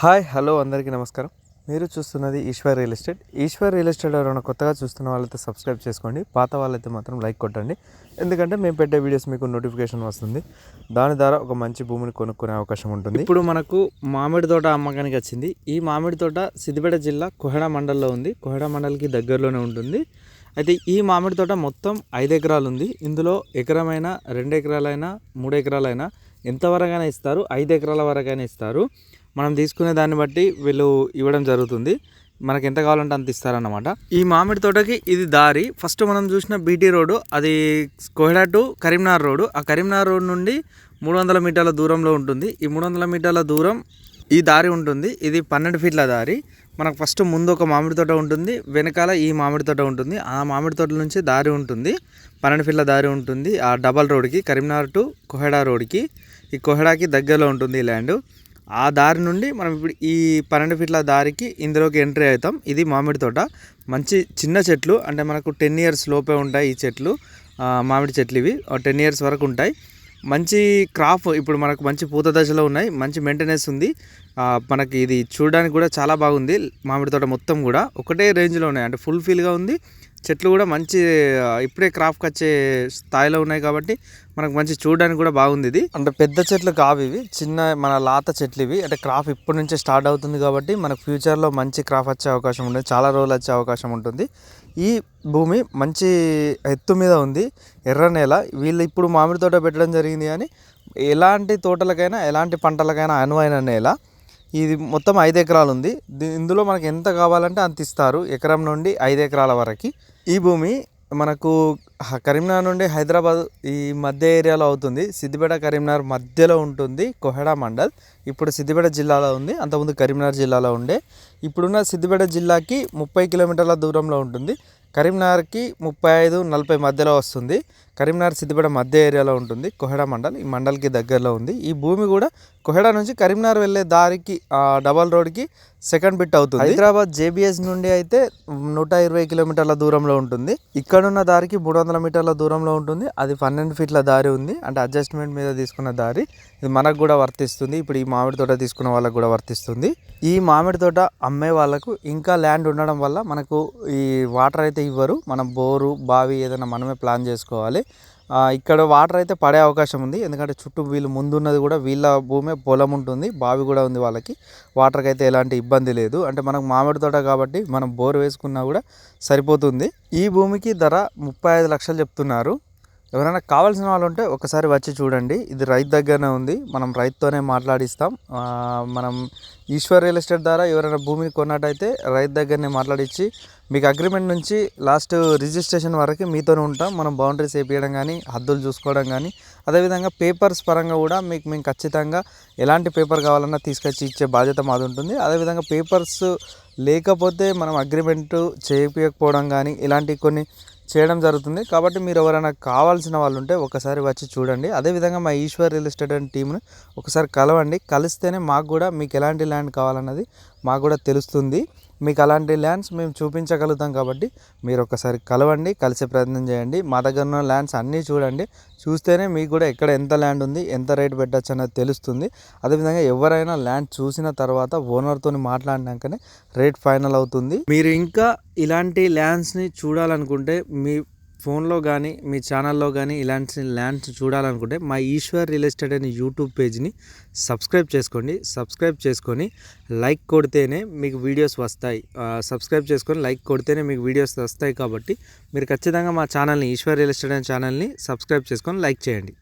Hi hello అందరికీ నమస్కారం. మీరు చూస్తున్నది Eshwar real estate. Eshwar real estate ఎవరైనా కొత్తగా చూస్తున్న వాళ్ళైతే సబ్స్క్రైబ్ చేసుకోండి, పాత వాళ్ళైతే మాత్రం లైక్ కొట్టండి. ఎందుకంటే మేము పెట్టే వీడియోస్ మీకు నోటిఫికేషన్ వస్తుంది. దాని ద్వారా ఒక మంచి భూమిని కొనుక్కునే అవకాశం ఉంటుంది. ఇప్పుడు మనకు మామిడి తోట అమ్మకానికి వచ్చింది. ఈ మామిడి తోట సిద్దిపేట జిల్లా కోహెడా మండల్లో ఉంది. కోహెడా మండల్కి దగ్గరలోనే ఉంటుంది. అయితే ఈ మామిడి తోట మొత్తం 5 ఎకరాలు ఉంది. ఇందులో ఎకరమైనా 2 ఎకరాలైనా 3 ఎకరాలైనా ఎంతవరకైనా ఇస్తారు, 5 ఎకరాల వరకైనా ఇస్తారు. మనం తీసుకునే దాన్ని బట్టి వీళ్ళు ఇవ్వడం జరుగుతుంది. మనకి ఎంత కావాలంటే అంత ఇస్తారన్నమాట. ఈ మామిడి తోటకి ఇది దారి. ఫస్ట్ మనం చూసిన బీటీ రోడ్డు, అది కోహెడా టు కరీంనగర్ రోడ్డు. ఆ కరీంనగర్ రోడ్ నుండి 300 మీటర్ల దూరంలో ఉంటుంది. ఈ 300 మీటర్ల దూరం ఈ దారి ఉంటుంది. ఇది 12 ఫీట్ల దారి. మనకు ఫస్ట్ ముందు ఒక మామిడి తోట ఉంటుంది, వెనకాల ఈ మామిడి తోట ఉంటుంది. ఆ మామిడి తోట నుంచి దారి ఉంటుంది, 12 ఫీట్ల దారి ఉంటుంది. ఆ డబల్ రోడ్కి, కరీంనగర్ టు కోహెడా రోడ్కి, ఈ కోహెడాకి దగ్గరలో ఉంటుంది ఈ ల్యాండ్. ఆ దారి నుండి మనం ఇప్పుడు ఈ 12 ఫీట్ల దారికి ఇందులోకి ఎంట్రీ అవుతాం. ఇది మామిడి తోట. మంచి చిన్న చెట్లు, అంటే మనకు 10 ఇయర్స్ లోపే ఉంటాయి ఈ చెట్లు. మామిడి చెట్లు ఇవి 10 ఇయర్స్ వరకు ఉంటాయి. మంచి క్రాప్ ఇప్పుడు మనకు మంచి పూత దశలో ఉన్నాయి. మంచి మెయింటెనెన్స్ ఉంది. మనకి ఇది చూడడానికి కూడా చాలా బాగుంది. మామిడి తోట మొత్తం కూడా ఒకటే రేంజ్లో ఉన్నాయి, అంటే ఫుల్ ఫీల్గా ఉంది. చెట్లు కూడా మంచి ఇప్పుడే క్రాప్కి వచ్చే స్థాయిలో ఉన్నాయి కాబట్టి మనకు మంచి చూడడానికి కూడా బాగుంది. ఇది అంటే పెద్ద చెట్లు కావు, ఇవి చిన్న మన లాత చెట్లు ఇవి. అంటే క్రాప్ ఇప్పటి నుంచే స్టార్ట్ అవుతుంది కాబట్టి మనకు ఫ్యూచర్లో మంచి క్రాప్ వచ్చే అవకాశం ఉంటుంది, చాలా రోజులు వచ్చే అవకాశం ఉంటుంది. ఈ భూమి మంచి ఎత్తు మీద ఉంది, ఎర్ర నేల. వీళ్ళు ఇప్పుడు మామిడి తోట పెట్టడం జరిగింది, కానీ ఎలాంటి తోటలకైనా ఎలాంటి పంటలకైనా అనువైన నేల. ఇది మొత్తం 5 ఎకరాలు ఉంది. ఇందులో మనకు ఎంత కావాలంటే అంత ఇస్తారు, ఎకరం నుండి 5 ఎకరాల వరకు. ఈ భూమి మనకు కరీంనగర్ నుండి హైదరాబాద్ ఈ మధ్య ఏరియాలో అవుతుంది. సిద్దిపేట కరీంనగర్ మధ్యలో ఉంటుంది కోహెడా మండల్. ఇప్పుడు సిద్దిపేట జిల్లాలో ఉంది, అంతకుముందు కరీంనగర్ జిల్లాలో ఉండే. ఇప్పుడున్న సిద్దిపేట జిల్లాకి 30 కిలోమీటర్ల దూరంలో ఉంటుంది. కరీంనగర్కి 35-40 మధ్యలో వస్తుంది. కరీంనగర్ సిద్దిపేట మధ్య ఏరియాలో ఉంటుంది కోహెడా మండల్. ఈ మండల్కి దగ్గరలో ఉంది. ఈ భూమి కూడా కోహెడా నుంచి కరీంనగర్ వెళ్ళే దారికి డబల్ రోడ్కి సెకండ్ బిట్ అవుతుంది. హైదరాబాద్ జేబీఎస్ నుండి అయితే 120 కిలోమీటర్ల దూరంలో ఉంటుంది. ఇక్కడున్న దారికి 300 మీటర్ల దూరంలో ఉంటుంది. అది 12 ఫీట్ల దారి ఉంది, అంటే అడ్జస్ట్మెంట్ మీద తీసుకున్న దారి. ఇది మనకు కూడా వర్తిస్తుంది. ఇప్పుడు ఈ మామిడి తోట తీసుకున్న వాళ్ళకు కూడా వర్తిస్తుంది. ఈ మామిడి తోట అమ్మే వాళ్ళకు ఇంకా ల్యాండ్ ఉండడం వల్ల మనకు ఈ వాటర్ అయితే ఇవ్వరు. మనం బోరు బావి ఏదైనా మనమే ప్లాన్ చేసుకోవాలి. ఇక్కడ వాటర్ అయితే పడే అవకాశం ఉంది, ఎందుకంటే చుట్టూ వీళ్ళు ముందున్నది కూడా వీళ్ళ భూమే, పొలం ఉంటుంది, బావి కూడా ఉంది వాళ్ళకి. వాటర్కి అయితే ఎలాంటి ఇబ్బంది లేదు. అంటే మనకు మామిడి తోట కాబట్టి మనం బోర్ వేసుకున్నా కూడా సరిపోతుంది. ఈ భూమికి ధర 35 లక్షలు చెప్తున్నారు. ఎవరైనా కావాల్సిన వాళ్ళు ఉంటే ఒకసారి వచ్చి చూడండి. ఇది రైతు దగ్గరనే ఉంది, మనం రైతుతోనే మాట్లాడిస్తాం. మనం ఈశ్వర్ రియల్ ఎస్టేట్ ద్వారా ఎవరైనా భూమిని కొన్నట్టయితే రైతు దగ్గరనే మాట్లాడించి మీకు అగ్రిమెంట్ నుంచి లాస్ట్ రిజిస్ట్రేషన్ వరకు మీతోనే ఉంటాం. మనం బౌండరీస్ వేపించడం కానీ, హద్దులు చూసుకోవడం కానీ, అదేవిధంగా పేపర్స్ పరంగా కూడా మేము ఖచ్చితంగా ఎలాంటి పేపర్ కావాలన్నా తీసుకొచ్చి ఇచ్చే బాధ్యత మాది ఉంటుంది. అదేవిధంగా పేపర్స్ లేకపోతే మనం అగ్రిమెంట్ చేయకపోవడం కానీ ఇలాంటి కొన్ని చేయడం జరుగుతుంది. కాబట్టి మీరు ఎవరైనా కావాల్సిన వాళ్ళు ఉంటే ఒకసారి వచ్చి చూడండి. అదేవిధంగా మా ఈశ్వర్ రియల్ ఎస్టేట్ అండ్ టీమ్ని ఒకసారి కలవండి. కలిస్తేనే మాకు కూడా మీకు ఎలాంటి ల్యాండ్ కావాలన్నది మాకు కూడా తెలుస్తుంది. మీకు అలాంటి ల్యాండ్స్ మేము చూపించగలుగుతాం. కాబట్టి మీరు ఒకసారి కలవండి, కలిసే ప్రయత్నం చేయండి. మా దగ్గర ఉన్న ల్యాండ్స్ అన్నీ చూడండి. చూస్తేనే మీకు కూడా ఎక్కడ ఎంత ల్యాండ్ ఉంది, ఎంత రేట్ పెట్టచ్చు అనేది తెలుస్తుంది. అదేవిధంగా ఎవరైనా ల్యాండ్ చూసిన తర్వాత ఓనర్తో మాట్లాడినాకనే రేట్ ఫైనల్ అవుతుంది. మీరు ఇంకా ఇలాంటి ల్యాండ్స్ని చూడాలనుకుంటే మీ ఫోన్లో కానీ మీ ఛానల్లో కానీ ఇలాంటి ల్యాండ్స్ చూడాలనుకుంటే మా ఈశ్వర్ రియల్ ఎస్టేట్ అనే యూట్యూబ్ పేజ్ని సబ్స్క్రైబ్ చేసుకోండి. సబ్స్క్రైబ్ చేసుకొని లైక్ కొడితేనే మీకు వీడియోస్ వస్తాయి. సబ్స్క్రైబ్ చేసుకొని లైక్ కొడితేనే మీకు వీడియోస్ వస్తాయి. కాబట్టి మీరు ఖచ్చితంగా మా ఛానల్ని, ఈశ్వర్ రియల్ ఎస్టేట్ అనే ఛానల్ని సబ్స్క్రైబ్ చేసుకొని లైక్ చేయండి.